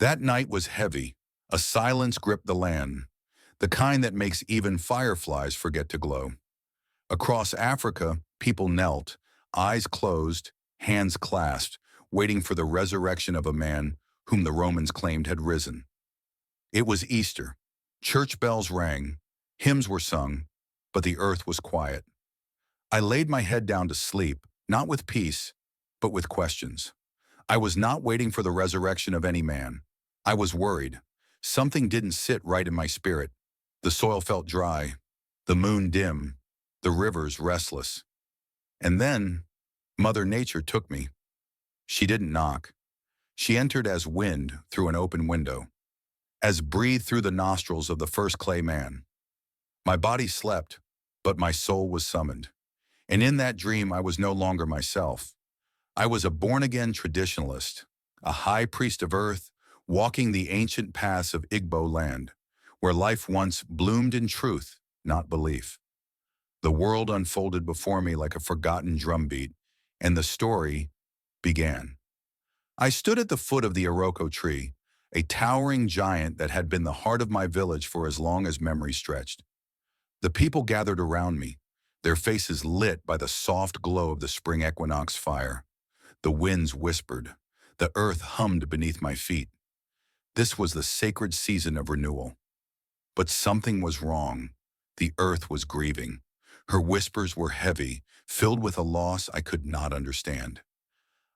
That night was heavy. A silence gripped the land, the kind that makes even fireflies forget to glow. Across Africa, people knelt, eyes closed, hands clasped, waiting for the resurrection of a man whom the Romans claimed had risen. It was Easter. Church bells rang, hymns were sung, but the earth was quiet. I laid my head down to sleep, not with peace, but with questions. I was not waiting for the resurrection of any man. I was worried. Something didn't sit right in my spirit. The soil felt dry, the moon dim, the rivers restless. And then, Mother Nature took me. She didn't knock. She entered as wind through an open window, as breathe through the nostrils of the first clay man. My body slept, but my soul was summoned. And in that dream, I was no longer myself. I was a born-again traditionalist, a high priest of earth, walking the ancient paths of Igbo land, where life once bloomed in truth, not belief. The world unfolded before me like a forgotten drumbeat, and the story began. I stood at the foot of the Iroko tree, a towering giant that had been the heart of my village for as long as memory stretched. The people gathered around me, their faces lit by the soft glow of the spring equinox fire. The winds whispered. The earth hummed beneath my feet. This was the sacred season of renewal. But something was wrong. The earth was grieving. Her whispers were heavy, filled with a loss I could not understand.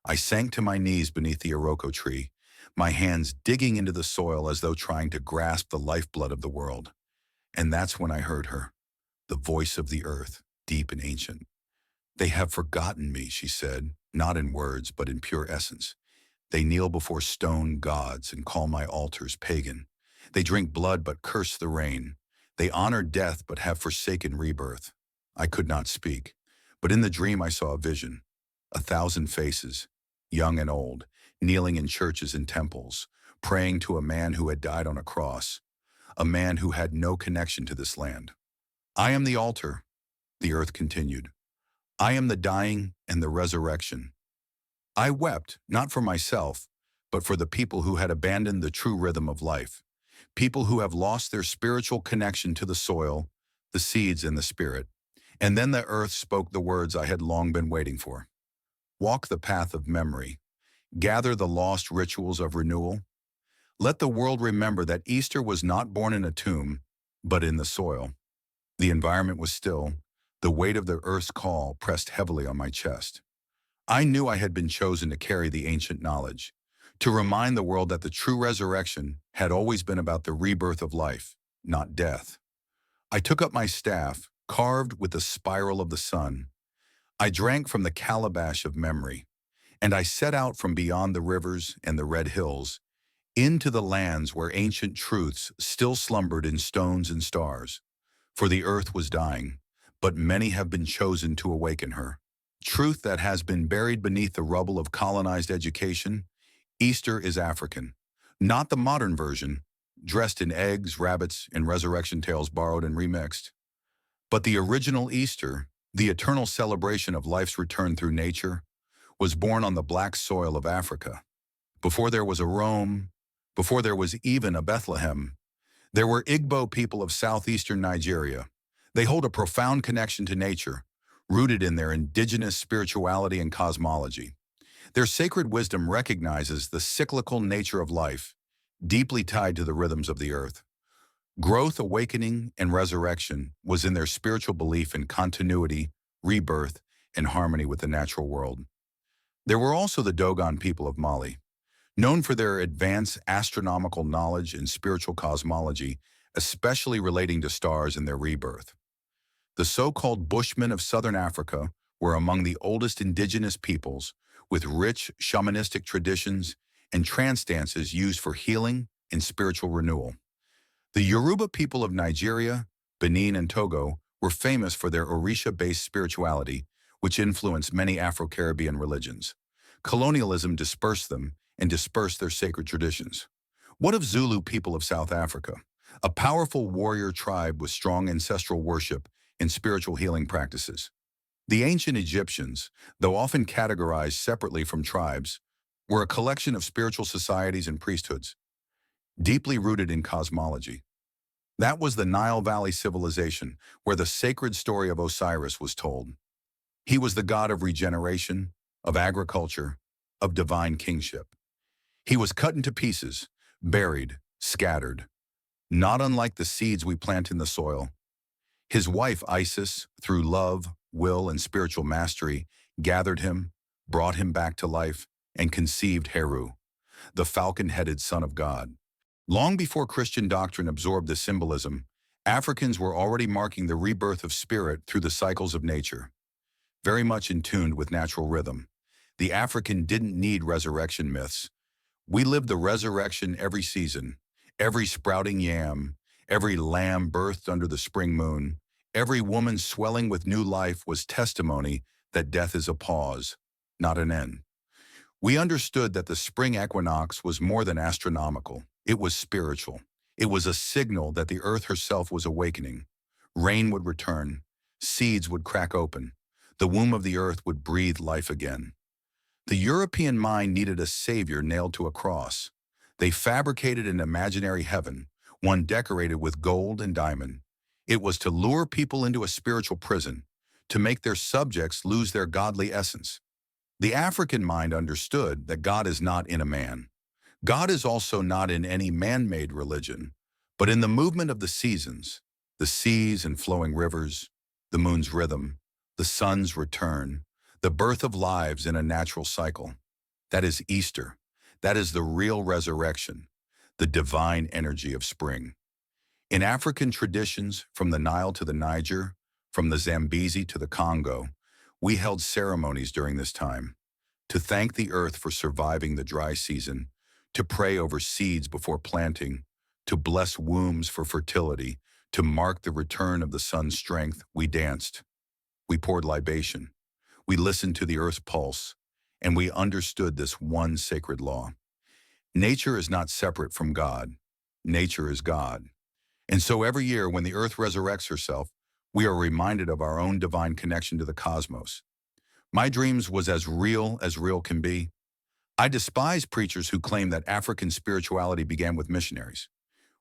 I sank to my knees beneath the Iroko tree, my hands digging into the soil as though trying to grasp the lifeblood of the world. And that's when I heard her, the voice of the earth, deep and ancient. "They have forgotten me," she said, not in words, but in pure essence. "They kneel before stone gods and call my altars pagan. They drink blood but curse the rain. They honor death but have forsaken rebirth." I could not speak, but in the dream I saw a vision. 1,000 faces, young and old, kneeling in churches and temples, praying to a man who had died on a cross, a man who had no connection to this land. "I am the altar," the earth continued. "I am the dying and the resurrection." I wept, not for myself, but for the people who had abandoned the true rhythm of life, people who have lost their spiritual connection to the soil, the seeds, and the spirit. And then the earth spoke the words I had long been waiting for. "Walk the path of memory. Gather the lost rituals of renewal. Let the world remember that Easter was not born in a tomb, but in the soil." The environment was still. The weight of the earth's call pressed heavily on my chest. I knew I had been chosen to carry the ancient knowledge, to remind the world that the true resurrection had always been about the rebirth of life, not death. I took up my staff, carved with the spiral of the sun. I drank from the calabash of memory, and I set out from beyond the rivers and the red hills, into the lands where ancient truths still slumbered in stones and stars. For the earth was dying, but many have been chosen to awaken her. Truth that has been buried beneath the rubble of colonized education. Easter is African, not the modern version, dressed in eggs, rabbits, and resurrection tales borrowed and remixed. But the original Easter, the eternal celebration of life's return through nature, was born on the black soil of Africa. Before there was a Rome, before there was even a Bethlehem, there were Igbo people of southeastern Nigeria. They hold a profound connection to nature, rooted in their indigenous spirituality and cosmology. Their sacred wisdom recognizes the cyclical nature of life, deeply tied to the rhythms of the earth. Growth, awakening, and resurrection was in their spiritual belief in continuity, rebirth, and harmony with the natural world. There were also the Dogon people of Mali, known for their advanced astronomical knowledge and spiritual cosmology, especially relating to stars and their rebirth. The so-called Bushmen of southern Africa were among the oldest indigenous peoples, with rich shamanistic traditions and trance dances used for healing and spiritual renewal. The Yoruba people of Nigeria, Benin, and Togo were famous for their Orisha-based spirituality, which influenced many Afro-Caribbean religions. Colonialism dispersed them and dispersed their sacred traditions. What of Zulu people of South Africa? A powerful warrior tribe with strong ancestral worship and spiritual healing practices. The ancient Egyptians, though often categorized separately from tribes, were a collection of spiritual societies and priesthoods. deeply rooted in cosmology. That was the Nile Valley civilization, where the sacred story of Osiris was told. He was the god of regeneration, of agriculture, of divine kingship. He was cut into pieces, buried, scattered, not unlike the seeds we plant in the soil. His wife Isis, through love, will, and spiritual mastery, gathered him, brought him back to life, and conceived Heru, the falcon-headed son of God. Long before Christian doctrine absorbed the symbolism, Africans were already marking the rebirth of spirit through the cycles of nature. Very much in tune with natural rhythm, the African didn't need resurrection myths. We lived the resurrection every season, every sprouting yam, every lamb birthed under the spring moon, every woman swelling with new life was testimony that death is a pause, not an end. We understood that the spring equinox was more than astronomical. It was spiritual. It was a signal that the earth herself was awakening. Rain would return. Seeds would crack open. The womb of the earth would breathe life again. The European mind needed a savior nailed to a cross. They fabricated an imaginary heaven, one decorated with gold and diamond. It was to lure people into a spiritual prison, to make their subjects lose their godly essence. The African mind understood that God is not in a man. God is also not in any man-made religion, but in the movement of the seasons, the seas and flowing rivers, the moon's rhythm, the sun's return, the birth of lives in a natural cycle. That is Easter. That is the real resurrection, the divine energy of spring. In African traditions, from the Nile to the Niger, from the Zambezi to the Congo, we held ceremonies during this time, to thank the earth for surviving the dry season, to pray over seeds before planting, to bless wombs for fertility, to mark the return of the sun's strength. We danced. We poured libation. We listened to the earth's pulse, and we understood this one sacred law. Nature is not separate from God. Nature is God. And so every year when the earth resurrects herself, we are reminded of our own divine connection to the cosmos. My dreams was as real can be. I despise preachers who claim that African spirituality began with missionaries.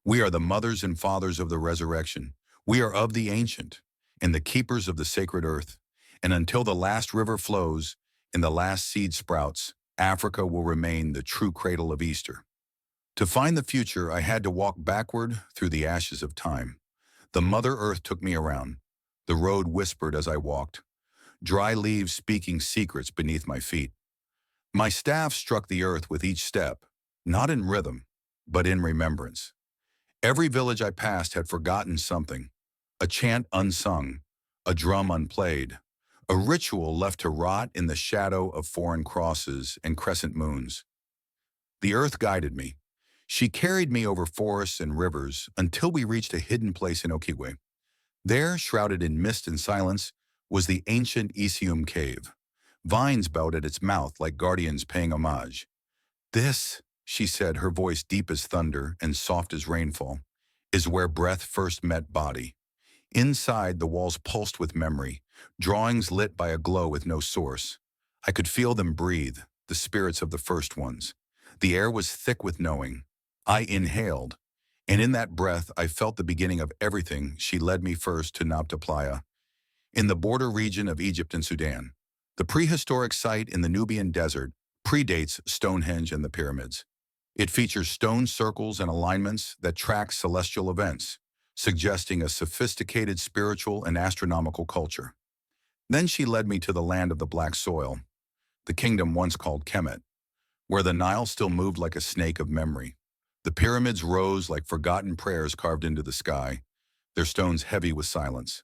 We are the mothers and fathers of the resurrection. We are of the ancient and the keepers of the sacred earth. And until the last river flows and the last seed sprouts, Africa will remain the true cradle of Easter. To find the future, I had to walk backward through the ashes of time. The Mother Earth took me around. The road whispered as I walked, dry leaves speaking secrets beneath my feet. My staff struck the earth with each step, not in rhythm, but in remembrance. Every village I passed had forgotten something, a chant unsung, a drum unplayed, a ritual left to rot in the shadow of foreign crosses and crescent moons. The earth guided me. She carried me over forests and rivers until we reached a hidden place in Okigwe. There, shrouded in mist and silence, was the ancient Isium cave. Vines bowed at its mouth like guardians paying homage. "This," she said, her voice deep as thunder and soft as rainfall, "is where breath first met body." Inside, the walls pulsed with memory, drawings lit by a glow with no source. I could feel them breathe, the spirits of the first ones. The air was thick with knowing. I inhaled, and in that breath I felt the beginning of everything. She led me first to Nabta Playa, in the border region of Egypt and Sudan. The prehistoric site in the Nubian desert predates Stonehenge and the pyramids. It features stone circles and alignments that track celestial events, suggesting a sophisticated spiritual and astronomical culture. Then she led me to the land of the black soil, the kingdom once called Kemet, where the Nile still moved like a snake of memory. The pyramids rose like forgotten prayers carved into the sky, their stones heavy with silence.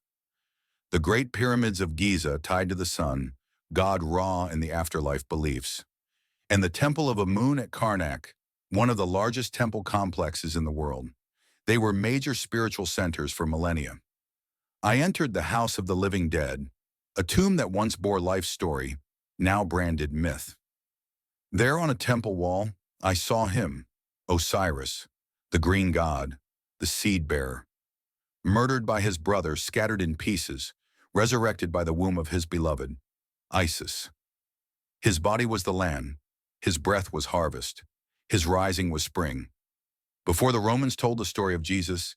The great pyramids of Giza tied to the sun, God Ra and the afterlife beliefs. And the Temple of Amun at Karnak, one of the largest temple complexes in the world. They were major spiritual centers for millennia. I entered the House of the Living Dead, a tomb that once bore life's story, now branded myth. There on a temple wall, I saw him, Osiris, the green god, the seed-bearer, murdered by his brother, scattered in pieces, resurrected by the womb of his beloved, Isis. His body was the land, his breath was harvest, his rising was spring. Before the Romans told the story of Jesus,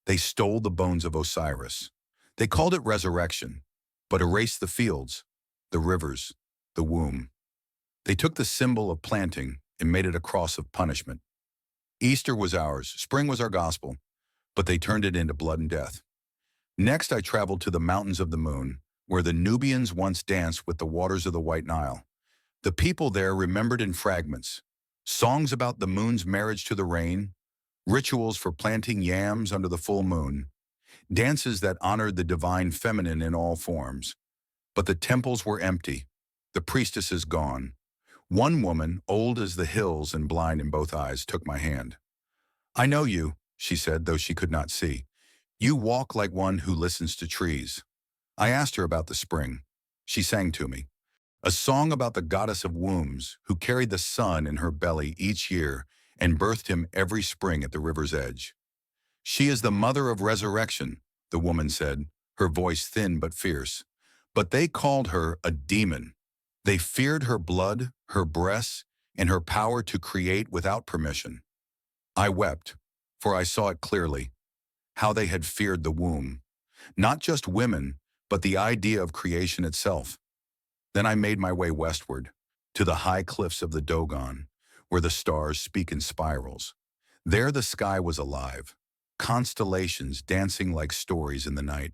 they stole the bones of Osiris. They called it resurrection, but erased the fields, the rivers, the womb. They took the symbol of planting and made it a cross of punishment. Easter was ours, spring was our gospel, but they turned it into blood and death. Next, I traveled to the mountains of the moon, where the Nubians once danced with the waters of the White Nile. The people there remembered in fragments, songs about the moon's marriage to the rain, rituals for planting yams under the full moon, dances that honored the divine feminine in all forms. But the temples were empty, the priestesses gone. One woman, old as the hills and blind in both eyes, took my hand. "I know you," she said, though she could not see. "You walk like one who listens to trees." I asked her about the spring. She sang to me, a song about the goddess of wombs who carried the sun in her belly each year and birthed him every spring at the river's edge. "She is the mother of resurrection," the woman said, her voice thin but fierce. But they called her a demon. They feared her blood, her breasts, and her power to create without permission. I wept, for I saw it clearly, how they had feared the womb. Not just women, but the idea of creation itself. Then I made my way westward, to the high cliffs of the Dogon, where the stars speak in spirals. There the sky was alive, constellations dancing like stories in the night.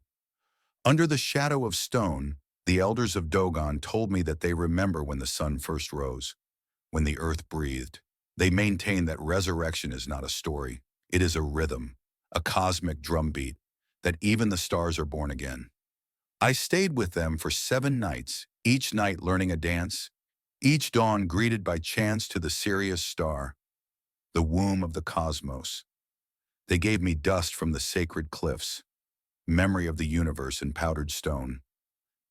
Under the shadow of stone, the elders of Dogon told me that they remember when the sun first rose, when the earth breathed. They maintain that resurrection is not a story. It is a rhythm, a cosmic drumbeat, that even the stars are born again. I stayed with them for 7 nights, each night learning a dance, each dawn greeted by chants to the Sirius star, the womb of the cosmos. They gave me dust from the sacred cliffs, memory of the universe in powdered stone.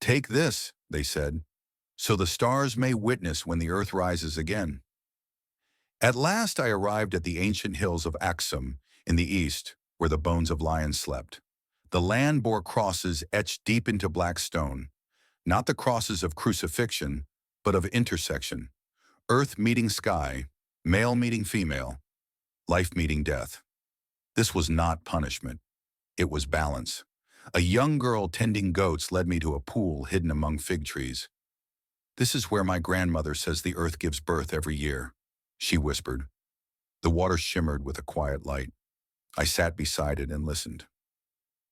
"Take this," they said, "so the stars may witness when the earth rises again." At last I arrived at the ancient hills of Aksum in the east, where the bones of lions slept. The land bore crosses etched deep into black stone, not the crosses of crucifixion, but of intersection. Earth meeting sky, male meeting female, life meeting death. This was not punishment. It was balance. A young girl tending goats led me to a pool hidden among fig trees. "This is where my grandmother says the earth gives birth every year," she whispered. The water shimmered with a quiet light. I sat beside it and listened.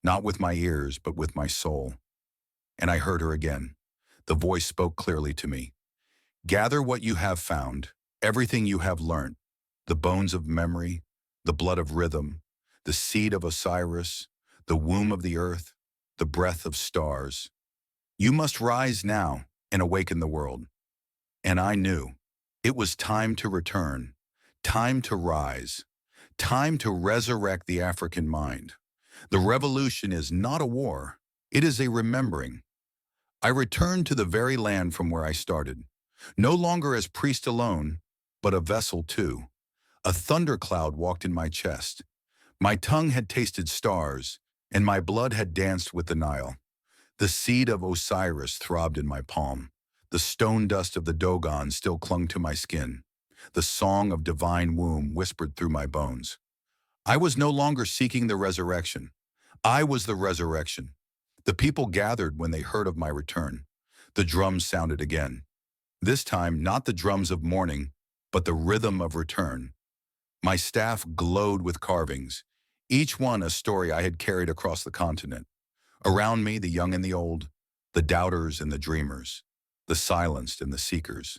Not with my ears, but with my soul. And I heard her again. The voice spoke clearly to me. "Gather what you have found, everything you have learnt, the bones of memory, the blood of rhythm, the seed of Osiris, the womb of the earth, the breath of stars. You must rise now and awaken the world." And I knew it was time to return, time to rise, time to resurrect the African mind. The revolution is not a war, it is a remembering. I returned to the very land from where I started, no longer as priest alone, but a vessel too. A thundercloud walked in my chest. My tongue had tasted stars, and my blood had danced with the Nile. The seed of Osiris throbbed in my palm. The stone dust of the Dogon still clung to my skin. The song of divine womb whispered through my bones. I was no longer seeking the resurrection. I was the resurrection. The people gathered when they heard of my return. The drums sounded again. This time, not the drums of mourning, but the rhythm of return. My staff glowed with carvings, each one a story I had carried across the continent. Around me, the young and the old, the doubters and the dreamers, the silenced and the seekers.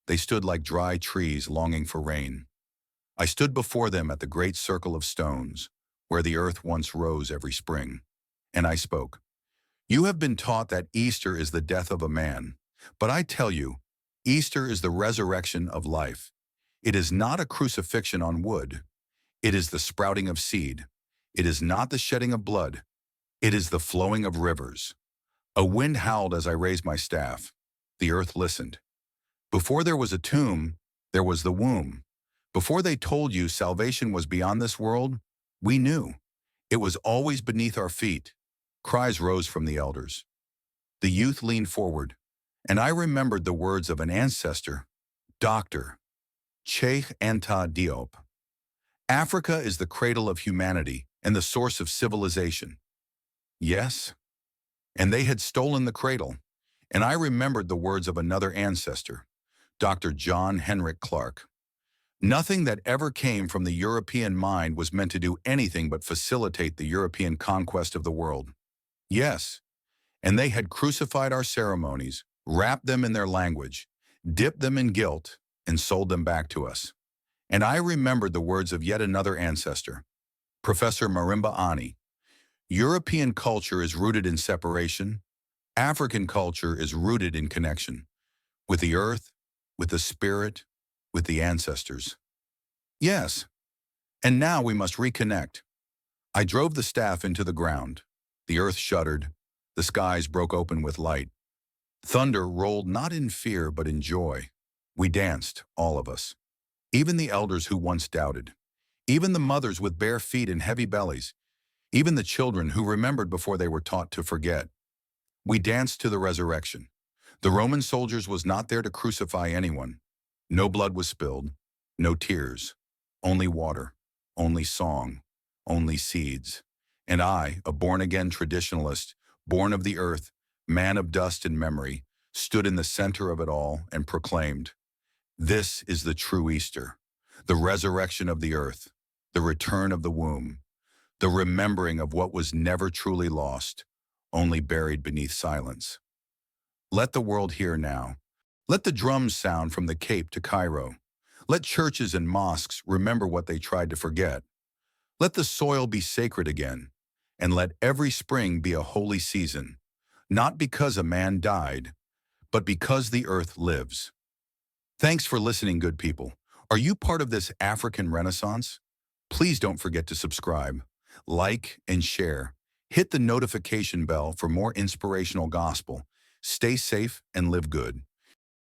They stood like dry trees longing for rain. I stood before them at the great circle of stones, where the earth once rose every spring. And I spoke. "You have been taught that Easter is the death of a man, but I tell you, Easter is the resurrection of life. It is not a crucifixion on wood. It is the sprouting of seed. It is not the shedding of blood. It is the flowing of rivers." A wind howled as I raised my staff. The earth listened. Before there was a tomb, there was the womb. Before they told you salvation was beyond this world, we knew. It was always beneath our feet. Cries rose from the elders. The youth leaned forward, and I remembered the words of an ancestor, Dr. Cheikh Anta Diop. Africa is the cradle of humanity and the source of civilization. Yes, and they had stolen the cradle. And I remembered the words of another ancestor, Dr. John Henrik Clark. Nothing that ever came from the European mind was meant to do anything but facilitate the European conquest of the world. Yes, and they had crucified our ceremonies, wrapped them in their language, dipped them in guilt, and sold them back to us. And I remembered the words of yet another ancestor, Professor Marimba Ani. European culture is rooted in separation. African culture is rooted in connection, with the earth, with the spirit, with the ancestors. Yes, and now we must reconnect. I drove the staff into the ground. The earth shuddered. The skies broke open with light. Thunder rolled not in fear but in joy. We danced, all of us. Even the elders who once doubted. Even the mothers with bare feet and heavy bellies. Even the children who remembered before they were taught to forget. We danced to the resurrection. The Roman soldiers was not there to crucify anyone. No blood was spilled, no tears, only water, only song, only seeds. And I, a born-again traditionalist, born of the earth, man of dust and memory, stood in the center of it all and proclaimed, "This is the true Easter, the resurrection of the earth, the return of the womb, the remembering of what was never truly lost, only buried beneath silence." Let the world hear now. Let the drums sound from the Cape to Cairo. Let churches and mosques remember what they tried to forget. Let the soil be sacred again, and let every spring be a holy season, not because a man died, but because the earth lives. Thanks for listening, good people. Are you part of this African Renaissance? Please don't forget to subscribe, like, and share. Hit the notification bell for more inspirational gospel. Stay safe and live good.